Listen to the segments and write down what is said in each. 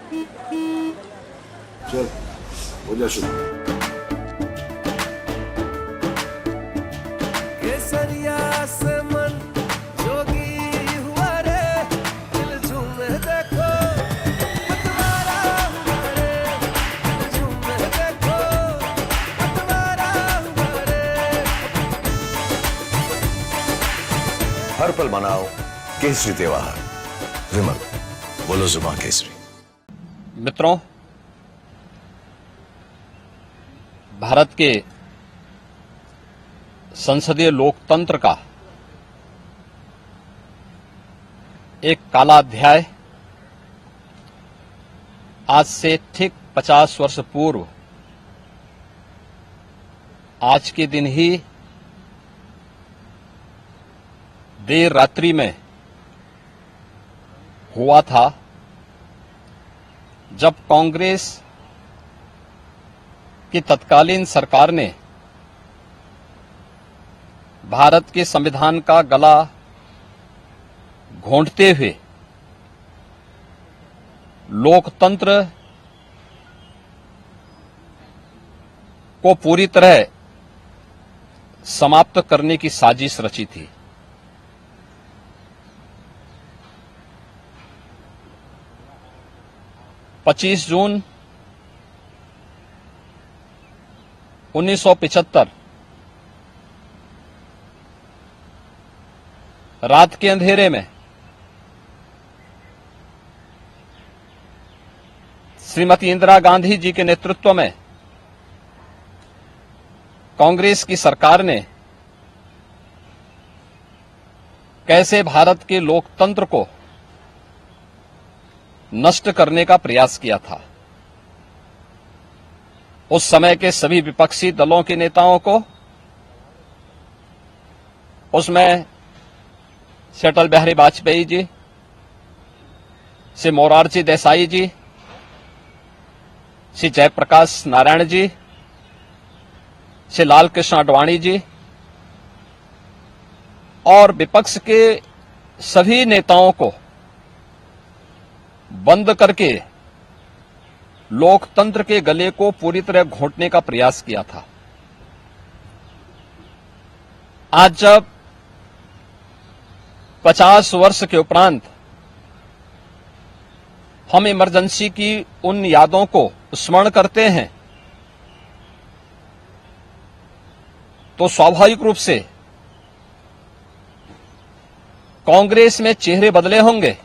चल हो जा शुरू। केसरिया से मन जोगी हुआ रे, दिल झूमे देखो पतवारा हुआ रे, दिल झूमे देखो पतवारा हुआ रे। हर पल मनाओ केसरी त्योहार। विमल, बोलो जुबान केसरी। मित्रों, भारत के संसदीय लोकतंत्र का एक काला अध्याय आज से ठीक 50 वर्ष पूर्व आज के दिन ही देर रात्रि में हुआ था, जब कांग्रेस की तत्कालीन सरकार ने भारत के संविधान का गला घोंटते हुए लोकतंत्र को पूरी तरह समाप्त करने की साजिश रची थी। पच्चीस जून 1975 रात के अंधेरे में श्रीमती इंदिरा गांधी जी के नेतृत्व में कांग्रेस की सरकार ने कैसे भारत के लोकतंत्र को नष्ट करने का प्रयास किया था। उस समय के सभी विपक्षी दलों के नेताओं को, उसमें से अटल बिहारी वाजपेयी जी, से मोरारजी देसाई जी, से जयप्रकाश नारायण जी, से लाल कृष्ण आडवाणी जी और विपक्ष के सभी नेताओं को बंद करके लोकतंत्र के गले को पूरी तरह घोंटने का प्रयास किया था। आज जब 50 वर्ष के उपरांत हम इमरजेंसी की उन यादों को स्मरण करते हैं, तो स्वाभाविक रूप से कांग्रेस में चेहरे बदले होंगे,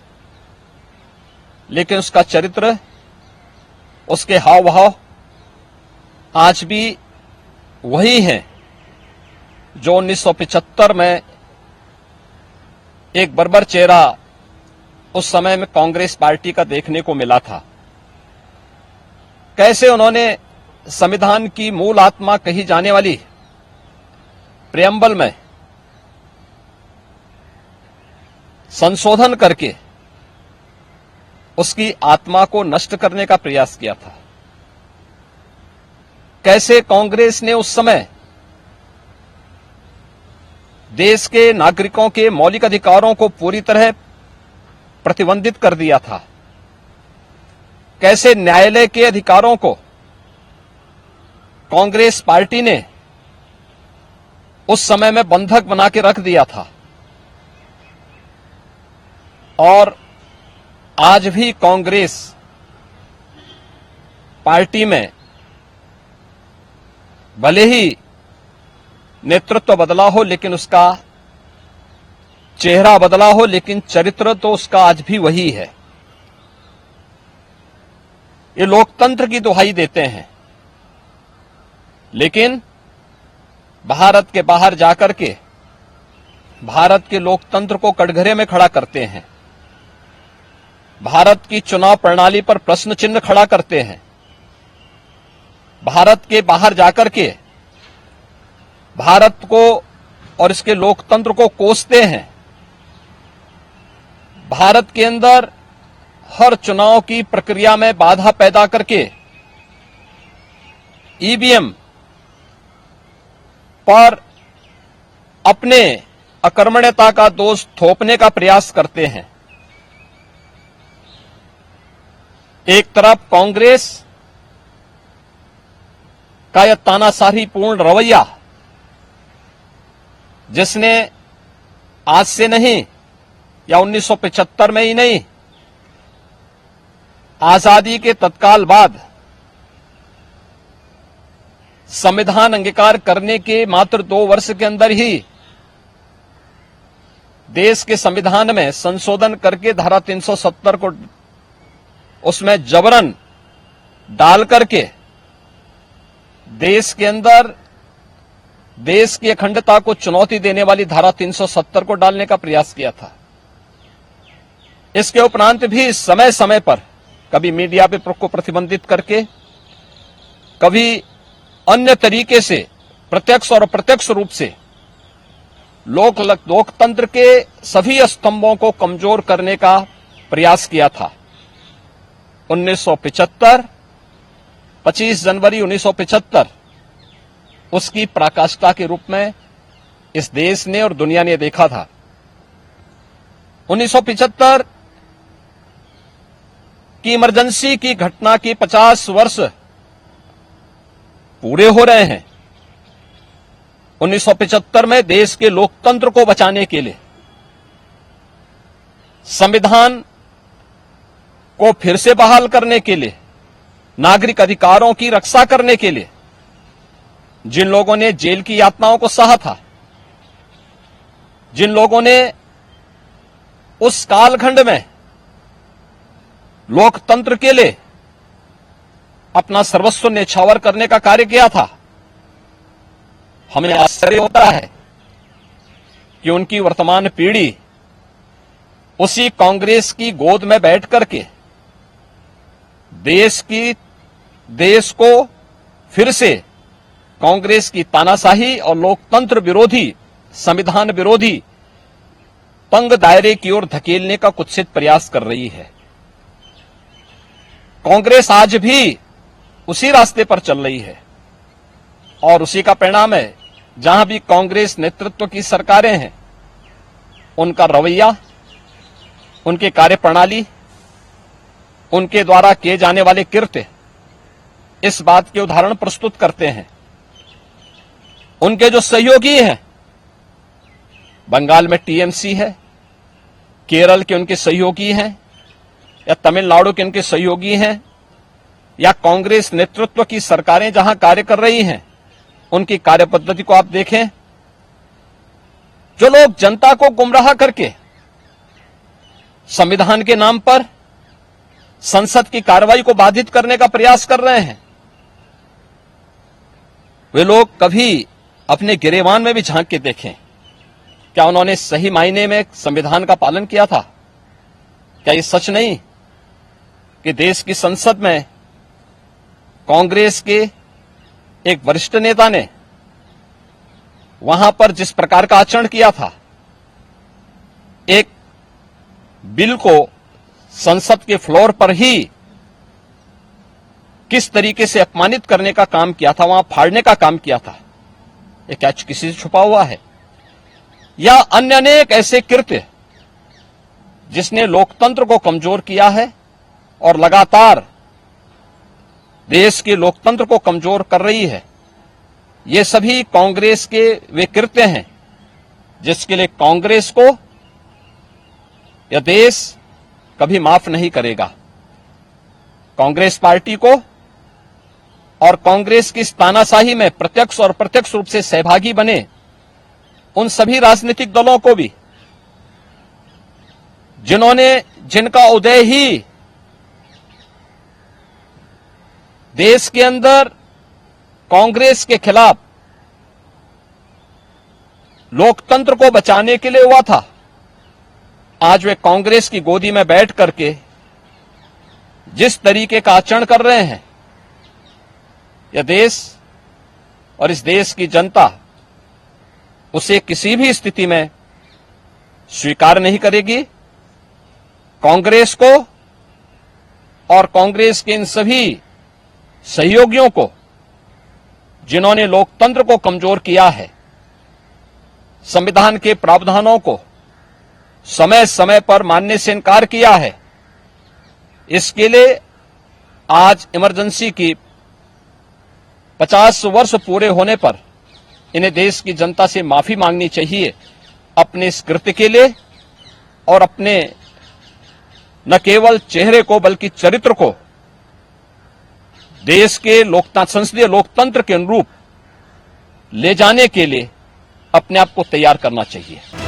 लेकिन उसका चरित्र, उसके हाव भाव आज भी वही हैं जो 1975 में एक बर्बर चेहरा उस समय में कांग्रेस पार्टी का देखने को मिला था। कैसे उन्होंने संविधान की मूल आत्मा कही जाने वाली प्रेम्बल में संशोधन करके उसकी आत्मा को नष्ट करने का प्रयास किया था। कैसे कांग्रेस ने उस समय देश के नागरिकों के मौलिक अधिकारों को पूरी तरह प्रतिबंधित कर दिया था। कैसे न्यायालय के अधिकारों को कांग्रेस पार्टी ने उस समय में बंधक बना के रख दिया था। और आज भी कांग्रेस पार्टी में भले ही नेतृत्व बदला हो, लेकिन उसका चेहरा बदला हो, लेकिन चरित्र तो उसका आज भी वही है। ये लोकतंत्र की दुहाई देते हैं, लेकिन भारत के बाहर जाकर के भारत के लोकतंत्र को कटघरे में खड़ा करते हैं। भारत की चुनाव प्रणाली पर प्रश्न चिन्ह खड़ा करते हैं। भारत के बाहर जाकर के भारत को और इसके लोकतंत्र को कोसते हैं। भारत के अंदर हर चुनाव की प्रक्रिया में बाधा पैदा करके ईवीएम पर अपने अकर्मण्यता का दोष थोपने का प्रयास करते हैं। एक तरफ कांग्रेस का यह तानाशाही पूर्ण रवैया, जिसने आज से नहीं या 1975 में ही नहीं, आजादी के तत्काल बाद संविधान अंगीकार करने के मात्र 2 वर्ष के अंदर ही देश के संविधान में संशोधन करके धारा 370 को उसमें जबरन डाल करके देश के अंदर देश की अखंडता को चुनौती देने वाली धारा 370 को डालने का प्रयास किया था। इसके उपरांत भी समय समय पर कभी मीडिया पे को प्रतिबंधित करके, कभी अन्य तरीके से प्रत्यक्ष और अप्रत्यक्ष रूप से लोकतंत्र के सभी स्तंभों को कमजोर करने का प्रयास किया था। 1975, 25 जनवरी 1975 उसकी पराकाष्ठा के रूप में इस देश ने और दुनिया ने देखा था। 1975 की इमरजेंसी की घटना की 50 वर्ष पूरे हो रहे हैं। 1975 में देश के लोकतंत्र को बचाने के लिए, संविधान को फिर से बहाल करने के लिए, नागरिक अधिकारों की रक्षा करने के लिए जिन लोगों ने जेल की यातनाओं को सहा था, जिन लोगों ने उस कालखंड में लोकतंत्र के लिए अपना सर्वस्व न्यौछावर करने का कार्य किया था, हमें आश्चर्य होता है कि उनकी वर्तमान पीढ़ी उसी कांग्रेस की गोद में बैठ करके देश को फिर से कांग्रेस की तानाशाही और लोकतंत्र विरोधी, संविधान विरोधी तंग दायरे की ओर धकेलने का कुत्सित प्रयास कर रही है। कांग्रेस आज भी उसी रास्ते पर चल रही है और उसी का परिणाम है। जहां भी कांग्रेस नेतृत्व की सरकारें हैं, उनका रवैया, उनकी कार्यप्रणाली, उनके द्वारा किए जाने वाले कृत्य इस बात के उदाहरण प्रस्तुत करते हैं। उनके जो सहयोगी हैं, बंगाल में टीएमसी है, केरल के उनके सहयोगी हैं, या तमिलनाडु के उनके सहयोगी हैं, या कांग्रेस नेतृत्व की सरकारें जहां कार्य कर रही हैं, उनकी कार्यपद्धति को आप देखें। जो लोग जनता को गुमराह करके संविधान के नाम पर संसद की कार्रवाई को बाधित करने का प्रयास कर रहे हैं, वे लोग कभी अपने गिरेबान में भी झांक के देखें। क्या उन्होंने सही मायने में संविधान का पालन किया था? क्या ये सच नहीं कि देश की संसद में कांग्रेस के एक वरिष्ठ नेता ने वहां पर जिस प्रकार का आचरण किया था, एक बिल को संसद के फ्लोर पर ही किस तरीके से अपमानित करने का काम किया था, वहां फाड़ने का काम किया था, ये क्या किसी से छुपा हुआ है? या अन्य अनेक ऐसे कृत्य जिसने लोकतंत्र को कमजोर किया है और लगातार देश के लोकतंत्र को कमजोर कर रही है, ये सभी कांग्रेस के वे कृत्य हैं जिसके लिए कांग्रेस को यह देश कभी माफ नहीं करेगा। कांग्रेस पार्टी को और कांग्रेस की इस तानाशाही में प्रत्यक्ष और अप्रत्यक्ष रूप से सहभागी बने उन सभी राजनीतिक दलों को भी, जिनका उदय ही देश के अंदर कांग्रेस के खिलाफ लोकतंत्र को बचाने के लिए हुआ था, आज वे कांग्रेस की गोदी में बैठ करके जिस तरीके का आचरण कर रहे हैं, यह देश और इस देश की जनता उसे किसी भी स्थिति में स्वीकार नहीं करेगी। कांग्रेस को और कांग्रेस के इन सभी सहयोगियों को, जिन्होंने लोकतंत्र को कमजोर किया है, संविधान के प्रावधानों को समय समय पर मानने से इनकार किया है, इसके लिए आज इमरजेंसी की 50 वर्ष पूरे होने पर इन्हें देश की जनता से माफी मांगनी चाहिए अपने इस कृत्य के लिए और अपने न केवल चेहरे को बल्कि चरित्र को देश के संसदीय लोकतंत्र के अनुरूप ले जाने के लिए अपने आप को तैयार करना चाहिए।